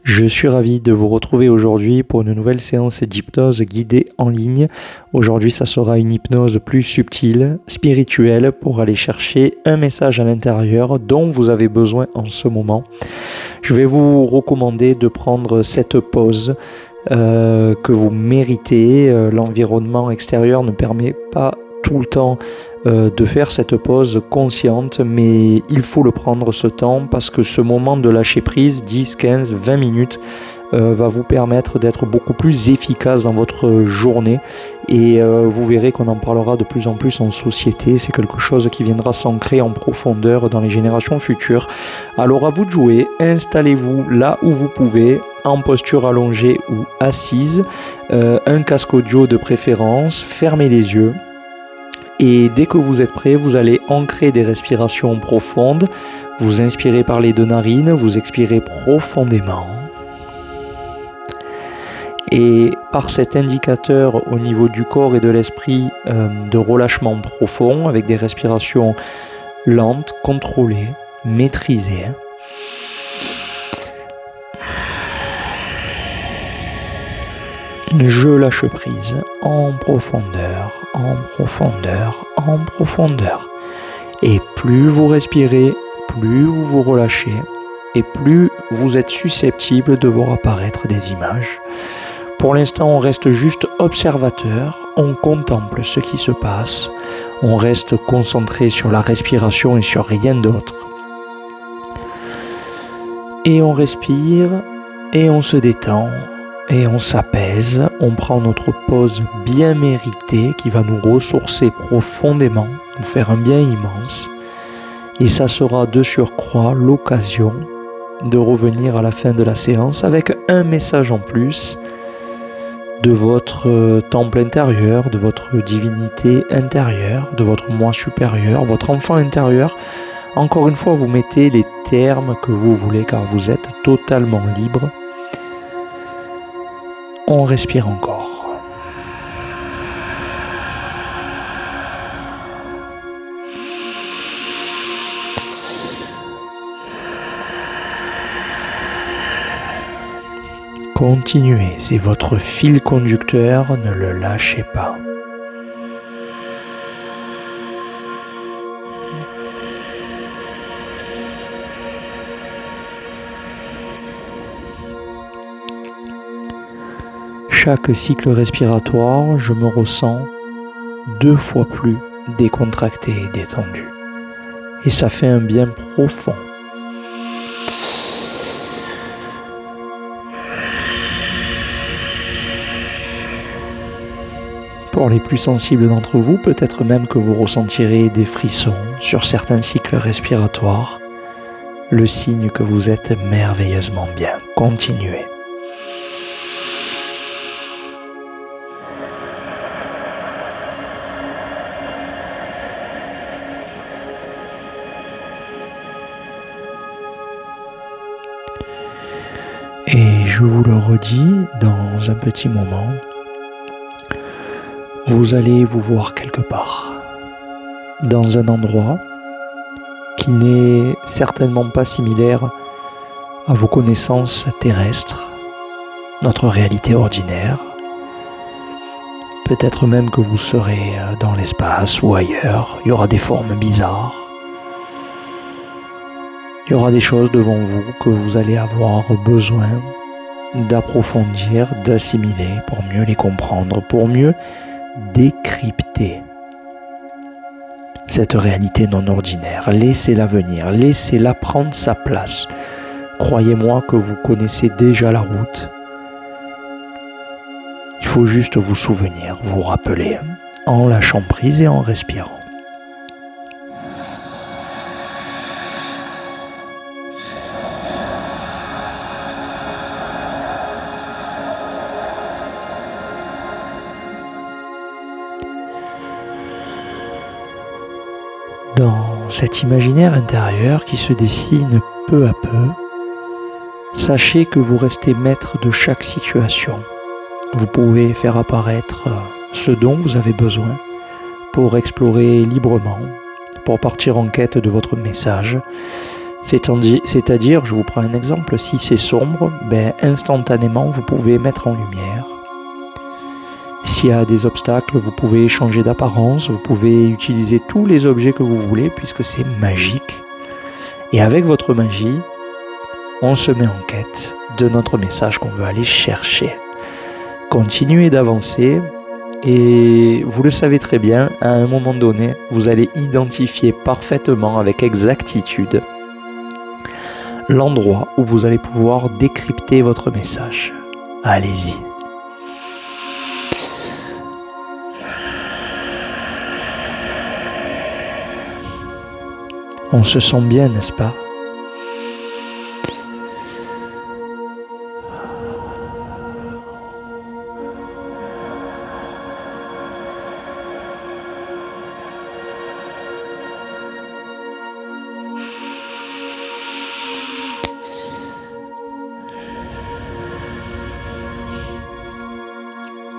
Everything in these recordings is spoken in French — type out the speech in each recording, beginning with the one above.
Je suis ravi de vous retrouver aujourd'hui pour une nouvelle séance d'hypnose guidée en ligne. Aujourd'hui, ça sera une hypnose plus subtile, spirituelle, pour aller chercher un message à l'intérieur dont vous avez besoin en ce moment. Je vais vous recommander de prendre cette pause que vous méritez. L'environnement extérieur ne permet pas tout le temps de faire cette pause consciente, mais il faut le prendre ce temps parce que ce moment de lâcher prise, 10, 15, 20 minutes, va vous permettre d'être beaucoup plus efficace dans votre journée et vous verrez qu'on en parlera de plus en plus en société. C'est quelque chose qui viendra s'ancrer en profondeur dans les générations futures. Alors à vous de jouer, installez-vous là où vous pouvez, en posture allongée ou assise, un casque audio de préférence, fermez les yeux. Et dès que vous êtes prêt, vous allez ancrer des respirations profondes. Vous inspirez par les deux narines, vous expirez profondément. Et par cet indicateur au niveau du corps et de l'esprit de relâchement profond, avec des respirations lentes, contrôlées, maîtrisées. Je lâche prise en profondeur, en profondeur, en profondeur. Et plus vous respirez, plus vous vous relâchez et plus vous êtes susceptible de voir apparaître des images. Pour l'instant, on reste juste observateur, on contemple ce qui se passe, on reste concentré sur la respiration et sur rien d'autre. Et on respire et on se détend. Et on s'apaise, on prend notre pause bien méritée qui va nous ressourcer profondément, nous faire un bien immense. Et ça sera de surcroît l'occasion de revenir à la fin de la séance avec un message en plus de votre temple intérieur, de votre divinité intérieure, de votre moi supérieur, votre enfant intérieur. Encore une fois, vous mettez les termes que vous voulez car vous êtes totalement libre. On respire encore. Continuez, c'est votre fil conducteur, ne le lâchez pas. Chaque cycle respiratoire, je me ressens 2 fois plus décontracté et détendu. Et ça fait un bien profond. Pour les plus sensibles d'entre vous, peut-être même que vous ressentirez des frissons sur certains cycles respiratoires. Le signe que vous êtes merveilleusement bien. Continuez. Et je vous le redis dans un petit moment, vous allez vous voir quelque part, dans un endroit qui n'est certainement pas similaire à vos connaissances terrestres, notre réalité ordinaire. Peut-être même que vous serez dans l'espace ou ailleurs, il y aura des formes bizarres. Il y aura des choses devant vous que vous allez avoir besoin d'approfondir, d'assimiler pour mieux les comprendre, pour mieux décrypter cette réalité non ordinaire. Laissez-la venir, laissez-la prendre sa place. Croyez-moi que vous connaissez déjà la route. Il faut juste vous souvenir, vous rappeler, en lâchant prise et en respirant. Dans cet imaginaire intérieur qui se dessine peu à peu, sachez que vous restez maître de chaque situation. Vous pouvez faire apparaître ce dont vous avez besoin pour explorer librement, pour partir en quête de votre message. C'est-à-dire, je vous prends un exemple, si c'est sombre, instantanément vous pouvez mettre en lumière. S'il y a des obstacles, vous pouvez changer d'apparence, vous pouvez utiliser tous les objets que vous voulez puisque c'est magique. Et avec votre magie, on se met en quête de notre message qu'on veut aller chercher. Continuez d'avancer et vous le savez très bien, à un moment donné, vous allez identifier parfaitement avec exactitude l'endroit où vous allez pouvoir décrypter votre message. Allez-y. On se sent bien, n'est-ce pas ?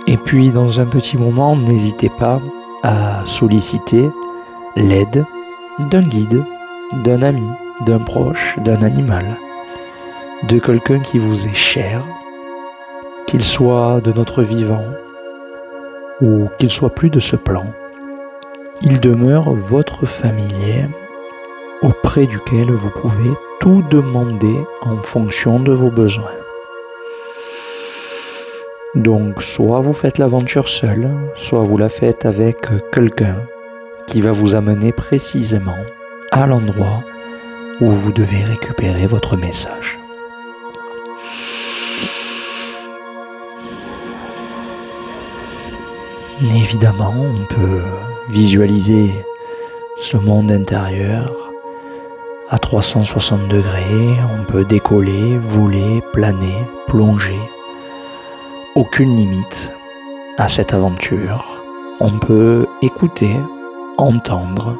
Et puis, dans un petit moment, n'hésitez pas à solliciter l'aide d'un guide, d'un ami, d'un proche, d'un animal, de quelqu'un qui vous est cher, qu'il soit de notre vivant ou qu'il soit plus de ce plan. Il demeure votre familier auprès duquel vous pouvez tout demander en fonction de vos besoins. Donc, soit vous faites l'aventure seul, soit vous la faites avec quelqu'un qui va vous amener précisément à l'endroit où vous devez récupérer votre message. Évidemment, on peut visualiser ce monde intérieur à 360 degrés, on peut décoller, voler, planer, plonger. Aucune limite à cette aventure. On peut écouter, entendre,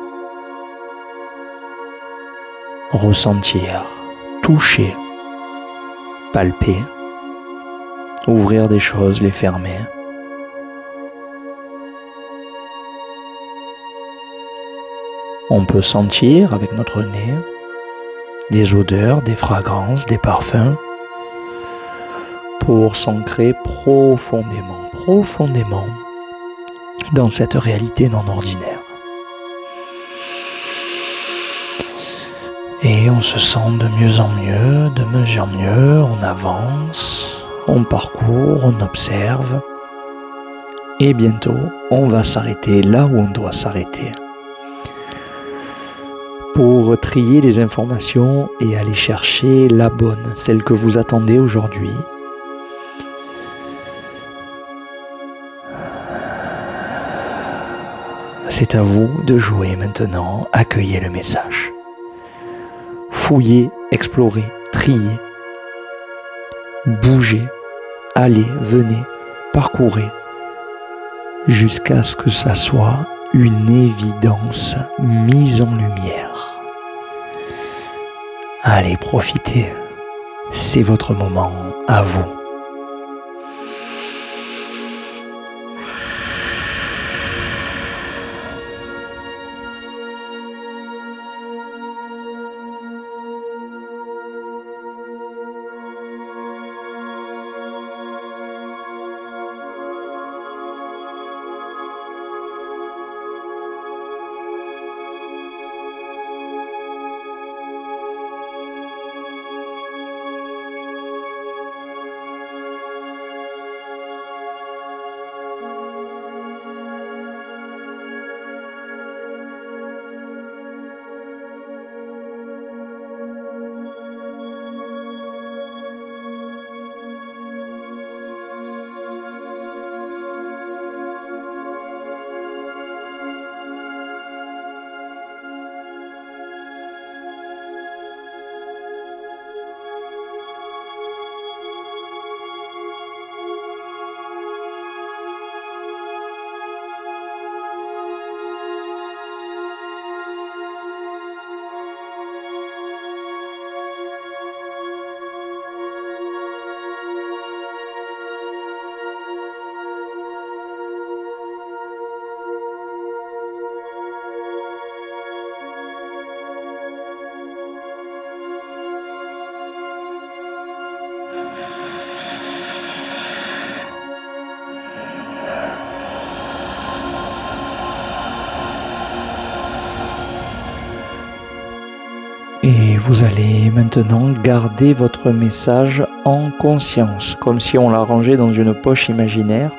ressentir, toucher, palper, ouvrir des choses, les fermer. On peut sentir avec notre nez des odeurs, des fragrances, des parfums pour s'ancrer profondément dans cette réalité non ordinaire. Et on se sent de mieux en mieux, on avance, on parcourt, on observe. Et bientôt, on va s'arrêter là où on doit s'arrêter. Pour trier les informations et aller chercher la bonne, celle que vous attendez aujourd'hui. C'est à vous de jouer maintenant, accueillez le message. Fouillez, explorez, triez, bougez, allez, venez, parcourez, jusqu'à ce que ça soit une évidence mise en lumière. Allez, profitez, c'est votre moment à vous. Et vous allez maintenant garder votre message en conscience, comme si on l'a rangé dans une poche imaginaire,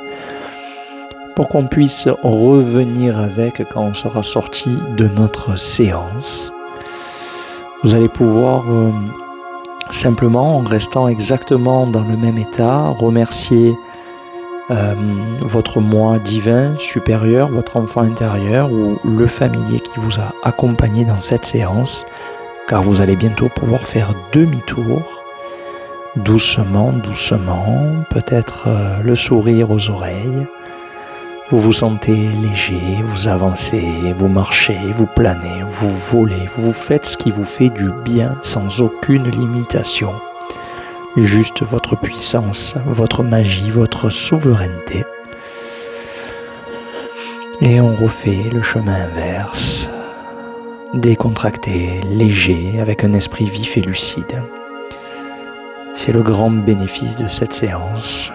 pour qu'on puisse revenir avec quand on sera sorti de notre séance. Vous allez pouvoir simplement, en restant exactement dans le même état, remercier votre moi divin supérieur, votre enfant intérieur ou le familier qui vous a accompagné dans cette séance, car vous allez bientôt pouvoir faire demi-tour, doucement, peut-être le sourire aux oreilles. Vous vous sentez léger, vous avancez, vous marchez, vous planez, vous volez, vous faites ce qui vous fait du bien sans aucune limitation. Juste votre puissance, votre magie, votre souveraineté. Et on refait le chemin inverse, décontracté, léger, avec un esprit vif et lucide. C'est le grand bénéfice de cette séance.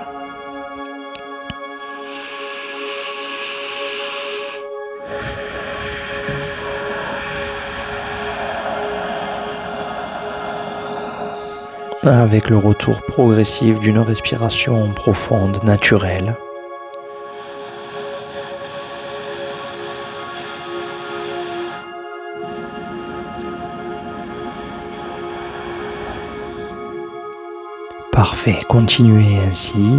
Avec le retour progressif d'une respiration profonde, naturelle. Parfait, continuez ainsi.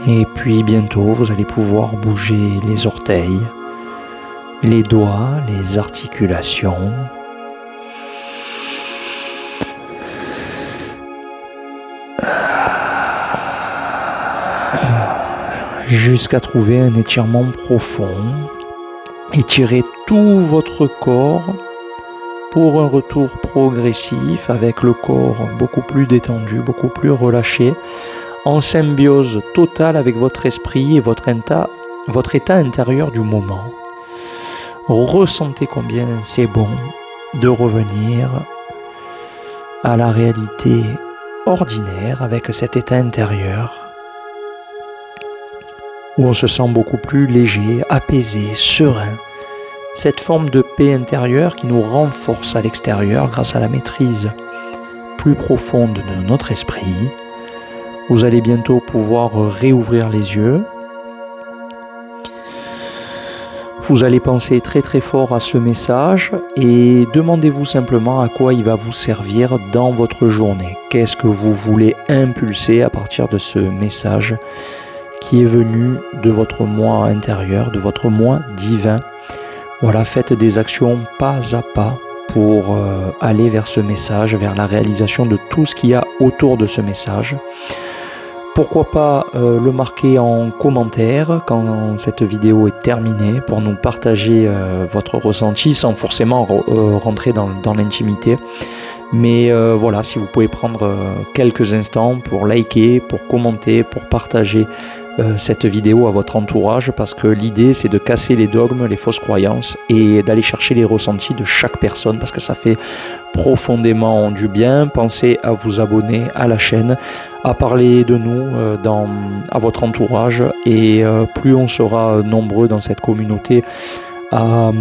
Et puis bientôt, vous allez pouvoir bouger les orteils, les doigts, les articulations. Jusqu'à trouver un étirement profond. Étirez tout votre corps pour un retour progressif avec le corps beaucoup plus détendu, beaucoup plus relâché, en symbiose totale avec votre esprit et votre état intérieur du moment. Ressentez combien c'est bon de revenir à la réalité ordinaire avec cet état intérieur où on se sent beaucoup plus léger, apaisé, serein. Cette forme de paix intérieure qui nous renforce à l'extérieur grâce à la maîtrise plus profonde de notre esprit. Vous allez bientôt pouvoir réouvrir les yeux. Vous allez penser très très fort à ce message et demandez-vous simplement à quoi il va vous servir dans votre journée. Qu'est-ce que vous voulez impulser à partir de ce message qui est venu de votre moi intérieur, de votre moi divin. Voilà, faites des actions pas à pas pour aller vers ce message, vers la réalisation de tout ce qu'il y a autour de ce message. Pourquoi pas le marquer en commentaire quand cette vidéo est terminée pour nous partager votre ressenti sans forcément rentrer dans l'intimité. Mais voilà, si vous pouvez prendre quelques instants pour liker, pour commenter, pour partager cette vidéo à votre entourage, parce que l'idée c'est de casser les dogmes, les fausses croyances et d'aller chercher les ressentis de chaque personne parce que ça fait profondément du bien. Pensez à vous abonner à la chaîne, à parler de nous à votre entourage et plus on sera nombreux dans cette communauté à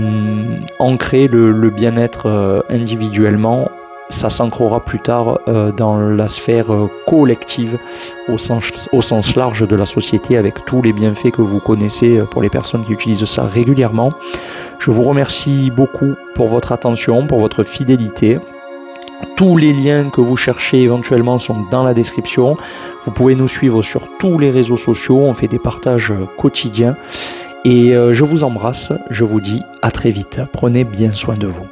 ancrer le bien-être individuellement, ça s'ancrera plus tard dans la sphère collective au sens large de la société avec tous les bienfaits que vous connaissez pour les personnes qui utilisent ça régulièrement. Je vous remercie beaucoup pour votre attention, pour votre fidélité. Tous les liens que vous cherchez éventuellement sont dans la description. Vous pouvez nous suivre sur tous les réseaux sociaux, on fait des partages quotidiens. Et je vous embrasse, je vous dis à très vite. Prenez bien soin de vous.